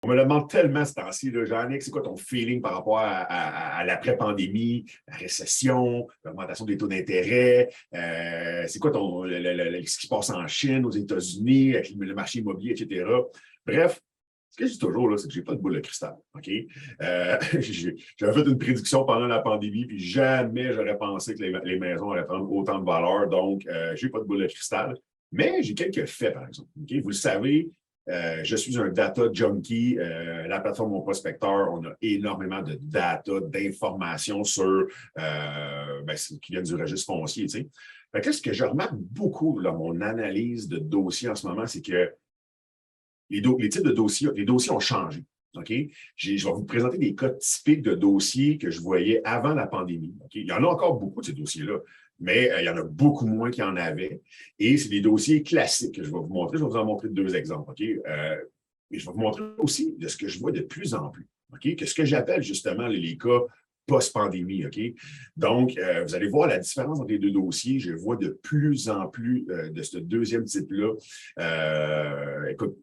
On me le demande tellement ce temps-ci, là, Jean-Nic, c'est quoi ton feeling par rapport à l'après-pandémie, la récession, l'augmentation des taux d'intérêt? C'est quoi ce qui se passe en Chine, aux États-Unis, avec le marché immobilier, etc. Bref, ce que je dis toujours, là, c'est que je n'ai pas de boule de cristal. OK? J'avais fait une prédiction pendant la pandémie, puis jamais j'aurais pensé que les maisons allaient prendre autant de valeur. Donc, je n'ai pas de boule de cristal. Mais j'ai quelques faits, par exemple. OK? Vous le savez, je suis un data junkie. La plateforme Mon Prospecteur, on a énormément de data, d'informations sur qui viennent du registre foncier. Tu sais. Fait que ce que je remarque beaucoup dans mon analyse de dossiers en ce moment, c'est que les types de dossiers, les dossiers ont changé. OK? Je vais vous présenter des cas typiques de dossiers que je voyais avant la pandémie. OK? Il y en a encore beaucoup de ces dossiers-là, mais il y en a beaucoup moins qu'il y en avait. Et c'est des dossiers classiques que je vais vous montrer. Je vais vous en montrer deux exemples. OK? Et je vais vous montrer aussi de ce que je vois de plus en plus. OK? Que ce que j'appelle justement les cas post-pandémie. OK? Donc, vous allez voir la différence entre les deux dossiers. Je vois de plus en plus de ce deuxième type-là. Écoute,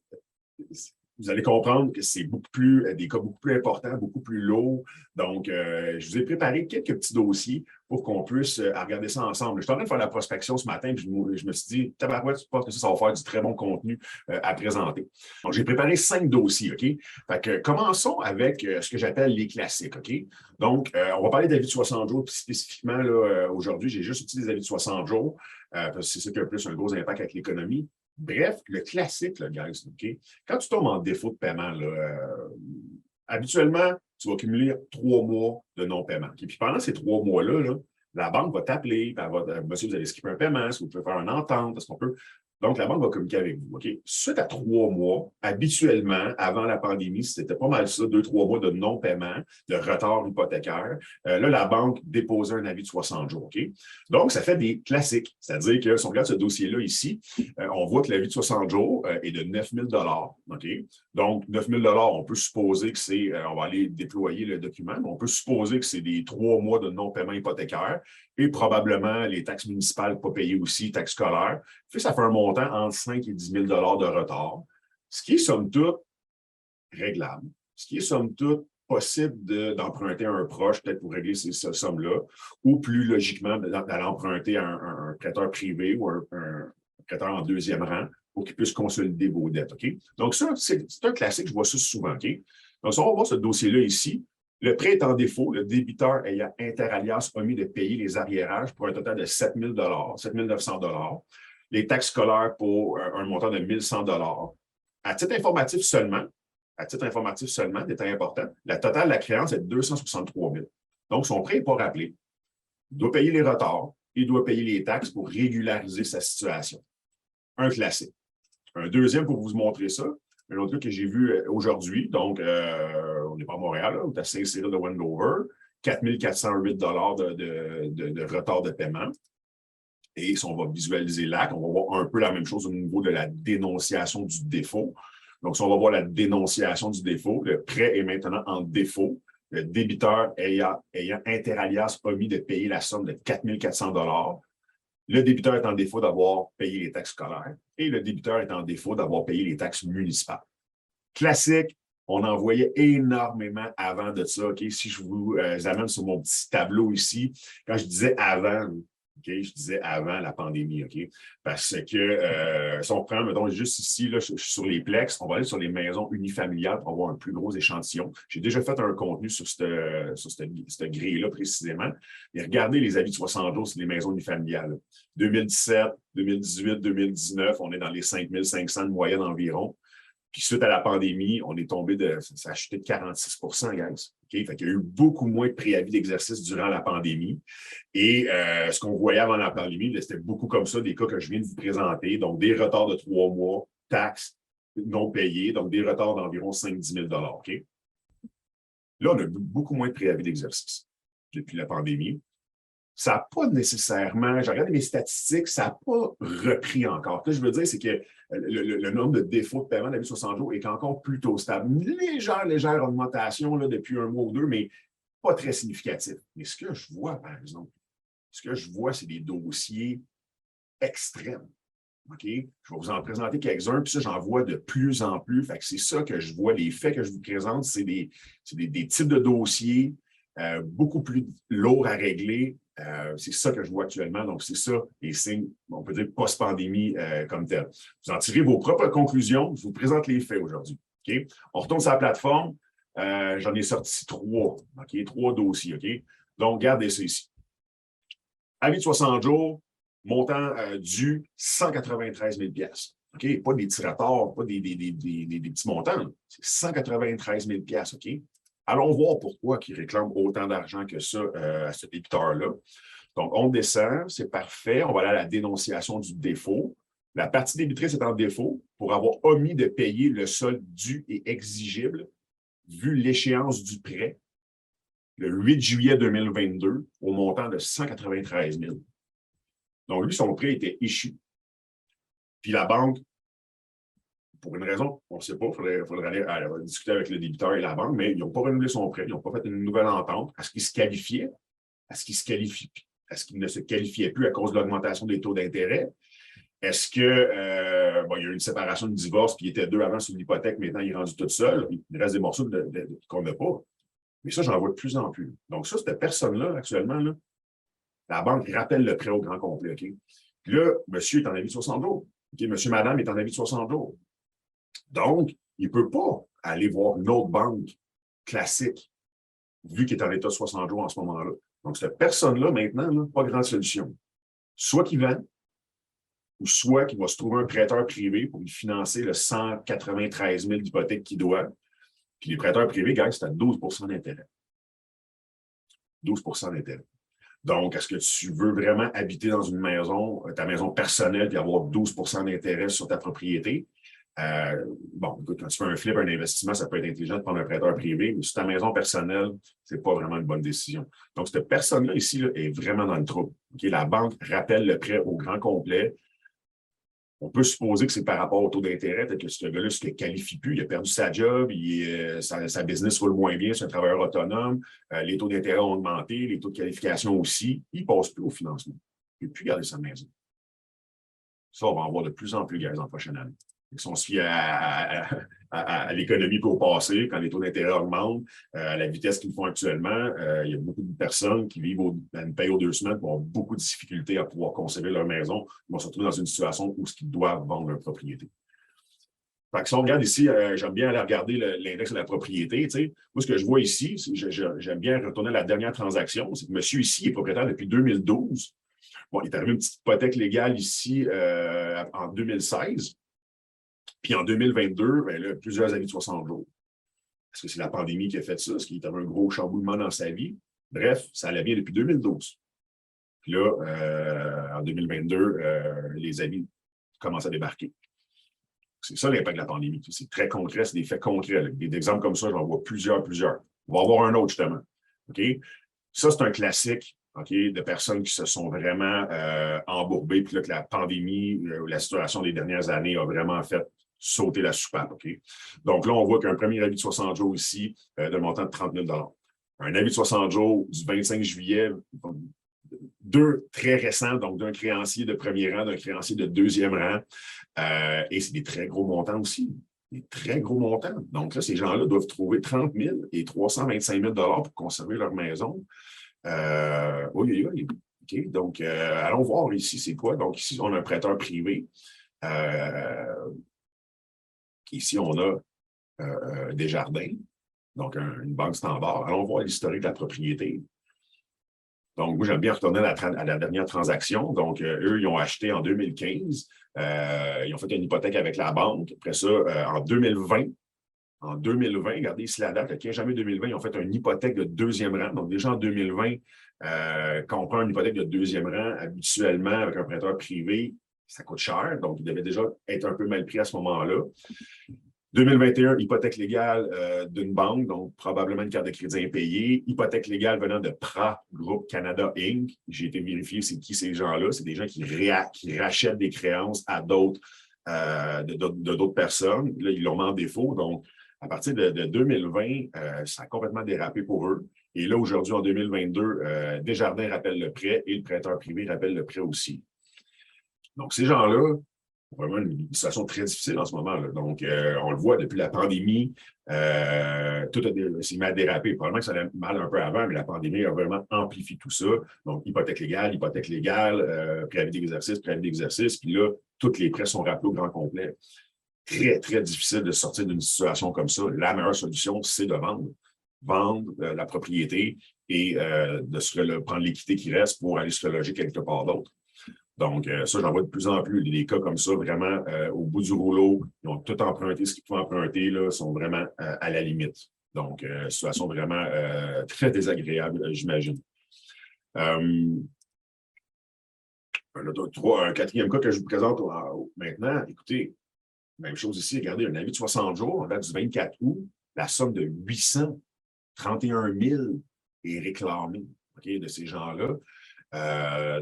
vous allez comprendre que c'est des cas beaucoup plus importants, beaucoup plus lourds. Donc, je vous ai préparé quelques petits dossiers pour qu'on puisse regarder ça ensemble. Je suis en train de faire la prospection ce matin, puis je me suis dit, tabarouette, je pense que ça va faire du très bon contenu à présenter. Donc, j'ai préparé 5 dossiers, OK? Fait que commençons avec ce que j'appelle les classiques, OK? Donc, on va parler d'avis de 60 jours, puis spécifiquement, là, aujourd'hui, j'ai juste utilisé des avis de 60 jours, parce que c'est ça qui a plus un gros impact avec l'économie. Bref, le classique, le guys, OK? Quand tu tombes en défaut de paiement, là, habituellement, tu vas cumuler 3 mois de non-paiement. Okay? Puis pendant ces 3 mois-là, là, la banque va t'appeler, elle va monsieur, vous allez skipper un paiement, est-ce que vous pouvez faire une entente, est-ce qu'on peut. Donc, la banque va communiquer avec vous. OK? Suite à 3 mois, habituellement, avant la pandémie, c'était pas mal ça, 2, 3 mois de non-paiement, de retard hypothécaire. Là, la banque déposait un avis de 60 jours. OK? Donc, ça fait des classiques. C'est-à-dire que si on regarde ce dossier-là ici, on voit que l'avis de 60 jours est de 9 000 OK? Donc, 9 000 on peut supposer que c'est, on va aller déployer le document, mais on peut supposer que c'est des 3 mois de non-paiement hypothécaire et probablement les taxes municipales pas payées aussi, taxes scolaires. Puis ça fait un montant entre 5 et 10 000 de retard, ce qui est somme toute réglable, ce qui est somme toute possible d'emprunter à un proche, peut-être pour régler ces sommes-là, ou plus logiquement, d'aller emprunter à un prêteur privé ou un prêteur en deuxième rang pour qu'il puisse consolider vos dettes. OK? Donc, ça, c'est un classique, je vois ça souvent. OK? Donc, si on va voir ce dossier-là ici, le prêt est en défaut, le débiteur ayant inter-alias omis de payer les arriérages pour un total de 7 000 7 900 les taxes scolaires pour un montant de 1 100 À titre informatif seulement, détail important, la totale de la créance est de 263 000. Donc, son prêt n'est pas rappelé. Il doit payer les retards, il doit payer les taxes pour régulariser sa situation. Un classique. Un deuxième pour vous montrer ça, un autre cas que j'ai vu aujourd'hui, donc on n'est pas à Montréal, là, on est à Saint-Cyril de Wendover, 4 408 de retard de paiement. Et si on va visualiser l'acte, on va voir un peu la même chose au niveau de la dénonciation du défaut. Donc, si on va voir la dénonciation du défaut, le prêt est maintenant en défaut. Le débiteur ayant inter alias omis de payer la somme de 4 400 le débiteur est en défaut d'avoir payé les taxes scolaires et le débiteur est en défaut d'avoir payé les taxes municipales. Classique, on en voyait énormément avant de ça. Okay? Si je vous amène sur mon petit tableau ici, quand je disais avant, okay, je disais avant la pandémie, OK? Parce que si on prend, mettons, juste ici, là, je suis sur les plex, on va aller sur les maisons unifamiliales pour avoir un plus gros échantillon. J'ai déjà fait un contenu sur cette grille-là précisément. Et regardez les avis de 60 jours sur les maisons unifamiliales. 2017, 2018, 2019, on est dans les 5 500 de moyenne environ. Puis suite à la pandémie, on est tombé ça a chuté de 46 guys. Okay? Fait qu'il y a eu beaucoup moins de préavis d'exercice durant la pandémie. Et ce qu'on voyait avant la pandémie, c'était beaucoup comme ça, des cas que je viens de vous présenter. Donc, des retards de 3 mois, taxes non payées, donc des retards d'environ 5-10 000 okay? Là, on a beaucoup moins de préavis d'exercice depuis la pandémie. Ça n'a pas nécessairement, j'ai regardé mes statistiques, ça n'a pas repris encore. Ce que je veux dire, c'est que le nombre de défauts de paiement de la vie 60 jours est encore plutôt stable. Une légère augmentation là, depuis un mois ou deux, mais pas très significatif. Mais ce que je vois, par exemple, c'est des dossiers extrêmes. OK? Je vais vous en présenter quelques-uns, puis ça, j'en vois de plus en plus. Fait que c'est ça que je vois. Les faits que je vous présente, c'est des types de dossiers beaucoup plus lourds à régler. C'est ça que je vois actuellement. Donc, c'est ça les signes, on peut dire, post-pandémie comme tel. Vous en tirez vos propres conclusions. Je vous présente les faits aujourd'hui. OK? On retourne sur la plateforme. J'en ai sorti 3. OK? 3 dossiers. OK? Donc, regardez ça ici. Avis de 60 jours, montant dû 193 000 $. OK? Pas des tirateurs, pas des petits montants. C'est 193 000 $. OK? Allons voir pourquoi ils réclament autant d'argent que ça à ce débiteur-là. Donc, on descend, c'est parfait. On va aller à la dénonciation du défaut. La partie débitrice est en défaut pour avoir omis de payer le solde dû et exigible vu l'échéance du prêt le 8 juillet 2022 au montant de 193 000. Donc, lui, son prêt était échu. Puis la banque, pour une raison, on ne sait pas, il faudrait aller discuter avec le débiteur et la banque, mais ils n'ont pas renouvelé son prêt, ils n'ont pas fait une nouvelle entente. Est-ce qu'il se qualifiait? Est-ce qu'il se qualifie? Est-ce qu'il ne se qualifiait plus à cause de l'augmentation des taux d'intérêt? Est-ce que il y a eu une séparation de divorce, puis il était 2 avant sur l'hypothèque, maintenant il est rendu tout seul, il reste des morceaux qu'on n'a pas. Mais ça, j'en vois de plus en plus. Donc, ça, cette personne-là, actuellement, là, la banque rappelle le prêt au grand complet. OK? Puis là, monsieur est en avis de 60 jours. OK? Monsieur, madame est en avis de 60 jours. Donc, il ne peut pas aller voir une autre banque classique, vu qu'il est en état de 60 jours en ce moment-là. Donc, cette personne-là, maintenant, là, pas grande solution. Soit qu'il vend, ou soit qu'il va se trouver un prêteur privé pour lui financer le 193 000 d'hypothèque qu'il doit. Puis les prêteurs privés gagnent, c'est à 12 d'intérêt. 12 d'intérêt. Donc, est-ce que tu veux vraiment habiter dans une maison, ta maison personnelle, puis avoir 12 d'intérêt sur ta propriété? Écoute, quand tu fais un flip, un investissement, ça peut être intelligent de prendre un prêteur privé, mais sur ta maison personnelle, ce n'est pas vraiment une bonne décision. Donc, cette personne-là ici là, est vraiment dans le trouble. Okay? La banque rappelle le prêt au grand complet. On peut supposer que c'est par rapport au taux d'intérêt, peut-être que ce gars-là ne se qualifie plus, il a perdu sa job, sa business roule moins bien, c'est un travailleur autonome, les taux d'intérêt ont augmenté, les taux de qualification aussi, il ne passe plus au financement. Il ne peut plus garder sa maison. Ça, on va en voir de plus en plus, gars, dans la prochaine année. Si on se fie à l'économie pour au passé, quand les taux d'intérêt augmentent, à la vitesse qu'ils font actuellement, il y a beaucoup de personnes qui vivent à une paye aux 2 semaines qui ont beaucoup de difficultés à pouvoir conserver leur maison. Ils vont se retrouver dans une situation où ils doivent vendre leur propriété. Fait que si on regarde ici, j'aime bien aller regarder l'index de la propriété. Moi, ce que je vois ici, j'aime bien retourner à la dernière transaction. C'est que monsieur ici est propriétaire depuis 2012. Bon, il est arrivé une petite hypothèque légale ici en 2016. Puis en 2022, ben là, plusieurs avis de 60 jours. Est-ce que c'est la pandémie qui a fait ça? Est-ce qu'il y avait un gros chamboulement dans sa vie? Bref, ça allait bien depuis 2012. Puis là, en 2022, les avis commencent à débarquer. C'est ça l'impact de la pandémie. C'est très concret, c'est des faits concrets. Des exemples comme ça, j'en vois plusieurs. On va en voir un autre, justement. OK? Ça, c'est un classique. OK, de personnes qui se sont vraiment embourbées, puis là, que la pandémie, la situation des dernières années a vraiment fait sauter la soupape. OK? Donc là, on voit qu'un premier avis de 60 jours ici, d'un montant de 30 000 $. Un avis de 60 jours du 25 juillet, 2 très récents, donc d'un créancier de premier rang, d'un créancier de deuxième rang. Et c'est des très gros montants aussi. Des très gros montants. Donc là, ces gens-là doivent trouver 30 000 et 325 000 $ pour conserver leur maison. Oui. OK. Donc, allons voir ici, c'est quoi. Donc, ici, on a un prêteur privé. Ici, on a Desjardins, donc une banque standard. Allons voir l'historique de la propriété. Donc, moi, j'aime bien retourner à la dernière transaction. Donc, eux, ils ont acheté en 2015. Ils ont fait une hypothèque avec la banque. Après ça, en 2020, regardez ici la date, le 15 janvier 2020, ils ont fait une hypothèque de deuxième rang. Donc, déjà en 2020, quand on prend une hypothèque de deuxième rang, habituellement, avec un prêteur privé, ça coûte cher. Donc, il devait déjà être un peu mal pris à ce moment-là. 2021, hypothèque légale d'une banque, donc probablement une carte de crédit impayée. Hypothèque légale venant de PRA, Groupe Canada Inc. J'ai été vérifier c'est qui ces gens-là. C'est des gens qui rachètent des créances à d'autres d'autres personnes. Là, ils l'ont mis en défaut. Donc, à partir de 2020, ça a complètement dérapé pour eux. Et là, aujourd'hui, en 2022, Desjardins rappelle le prêt et le prêteur privé rappelle le prêt aussi. Donc, ces gens-là, vraiment une situation très difficile en ce moment, là. Donc, on le voit depuis la pandémie, tout s'est mis à déraper. Probablement que ça allait mal un peu avant, mais la pandémie a vraiment amplifié tout ça. Donc, hypothèque légale, préavis d'exercice, puis là, tous les prêts sont rappelés au grand complet. Très, très difficile de sortir d'une situation comme ça. La meilleure solution, c'est de vendre. Vendre la propriété et de prendre l'équité qui reste pour aller se reloger quelque part d'autre. Donc, ça, j'en vois de plus en plus. Des cas comme ça, vraiment, au bout du rouleau, ils ont tout emprunté, ce qu'ils peuvent emprunter, là, sont vraiment à la limite. Donc, situation vraiment très désagréable, j'imagine. Un quatrième cas que je vous présente maintenant, écoutez, même chose ici, regardez, un avis de 60 jours, en date du 24 août, la somme de 831 000 est réclamée, okay, de ces gens-là.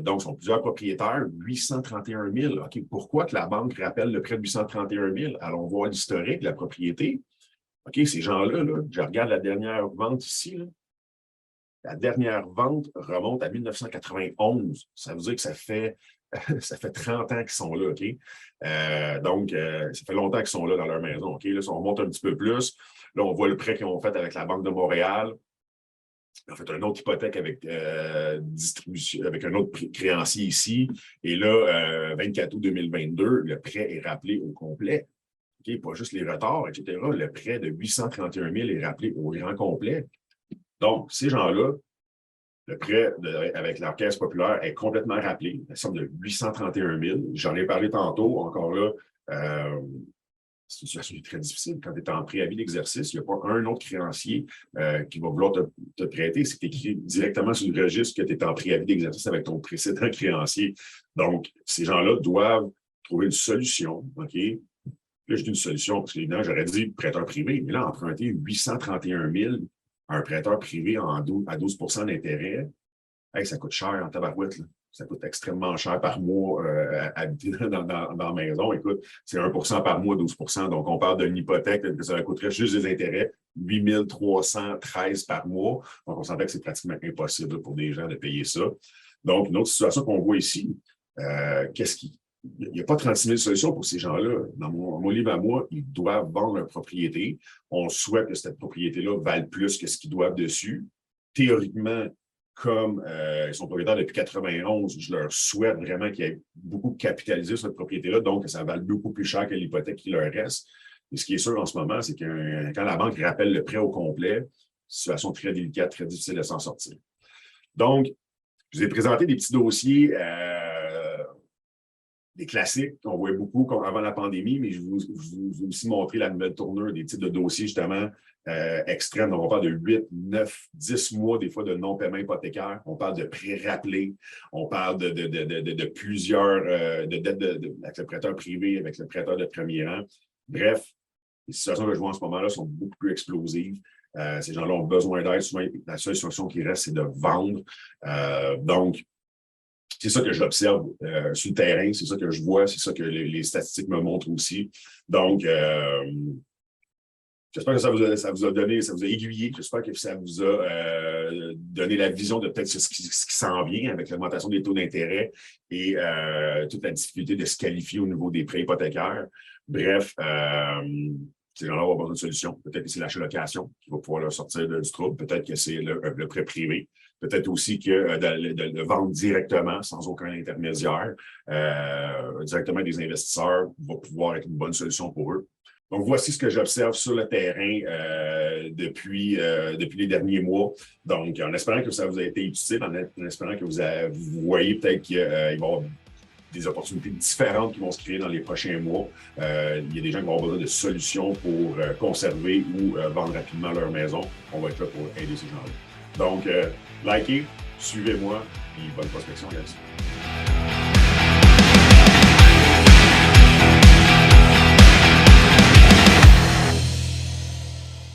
Donc, ce sont plusieurs propriétaires, 831 000. OK, pourquoi que la banque rappelle le prêt de 831 000? Allons voir l'historique de la propriété. OK, ces gens-là, là, je regarde la dernière vente ici. Là. La dernière vente remonte à 1991. Ça veut dire que ça fait 30 ans qu'ils sont là. OK? Donc, ça fait longtemps qu'ils sont là dans leur maison. OK? Là, si on remonte un petit peu plus, là, on voit le prêt qu'ils ont fait avec la Banque de Montréal. En fait, une autre hypothèque avec distribution, avec un autre créancier ici. Et là, 24 août 2022, le prêt est rappelé au complet. Okay? Pas juste les retards, etc. Le prêt de 831 000 est rappelé au grand complet. Donc, ces gens-là, le prêt avec la Caisse populaire est complètement rappelé. La somme de 831 000. J'en ai parlé tantôt. Encore là, c'est une situation très difficile. Quand tu es en préavis d'exercice, il n'y a pas un autre créancier qui va vouloir te prêter. C'est écrit directement sur le registre que tu es en préavis d'exercice avec ton précédent créancier. Donc, ces gens-là doivent trouver une solution. OK? Là, je dis une solution parce que, évidemment, j'aurais dit prêteur privé. Mais là, emprunter 831 000 à un prêteur privé à 12 d'intérêt, hey, ça coûte cher en tabarouette, là. Ça coûte extrêmement cher par mois à habiter dans la maison. Écoute, c'est 1 par mois, 12 Donc, on parle d'une hypothèque que ça coûterait juste des intérêts, 8 313 par mois. Donc, on sentait que c'est pratiquement impossible pour des gens de payer ça. Donc, une autre situation qu'on voit ici, il n'y a pas 36 000 solutions pour ces gens-là. Dans mon livre à moi, ils doivent vendre leur propriété. On souhaite que cette propriété-là vale plus que ce qu'ils doivent dessus. Théoriquement, comme ils sont propriétaires depuis 1991, je leur souhaite vraiment qu'ils aient beaucoup capitalisé sur cette propriété-là, donc que ça vale beaucoup plus cher que l'hypothèque qui leur reste. Et ce qui est sûr en ce moment, c'est que quand la banque rappelle le prêt au complet, situation très délicate, très difficile de s'en sortir. Donc, je vous ai présenté des petits dossiers, des classiques qu'on voyait beaucoup avant la pandémie, mais je vous ai aussi montré la nouvelle tournure des types de dossiers, justement, extrêmes. Donc, on parle de 8, 9, 10 mois, des fois, de non-paiement hypothécaire. On parle de prêts rappelés. On parle de plusieurs dettes avec le prêteur privé, avec le prêteur de premier rang. Bref, les situations que je vois en ce moment-là sont beaucoup plus explosives. Ces gens-là ont besoin d'aide. Souvent, la seule solution qui reste, c'est de vendre. Donc, c'est ça que j'observe sur le terrain, c'est ça que je vois, c'est ça que les statistiques me montrent aussi. Donc, j'espère que ça vous a donné, ça vous a aiguillé. J'espère que ça vous a donné la vision de peut-être ce qui s'en vient avec l'augmentation des taux d'intérêt et toute la difficulté de se qualifier au niveau des prêts hypothécaires. Bref, ces gens-là vont avoir besoin de solutions. Peut-être que c'est l'achat-location qui va pouvoir leur sortir du trouble. Peut-être que c'est le prêt privé. Peut-être aussi que de vendre directement, sans aucun intermédiaire, directement des investisseurs, va pouvoir être une bonne solution pour eux. Donc, voici ce que j'observe sur le terrain depuis les derniers mois. Donc, en espérant que ça vous a été utile, en espérant que vous voyez peut-être qu'il va y avoir des opportunités différentes qui vont se créer dans les prochains mois. Il y a des gens qui vont avoir besoin de solutions pour conserver ou vendre rapidement leur maison. On va être là pour aider ces gens-là. Donc, likez, suivez-moi et bonne prospection là-dessus.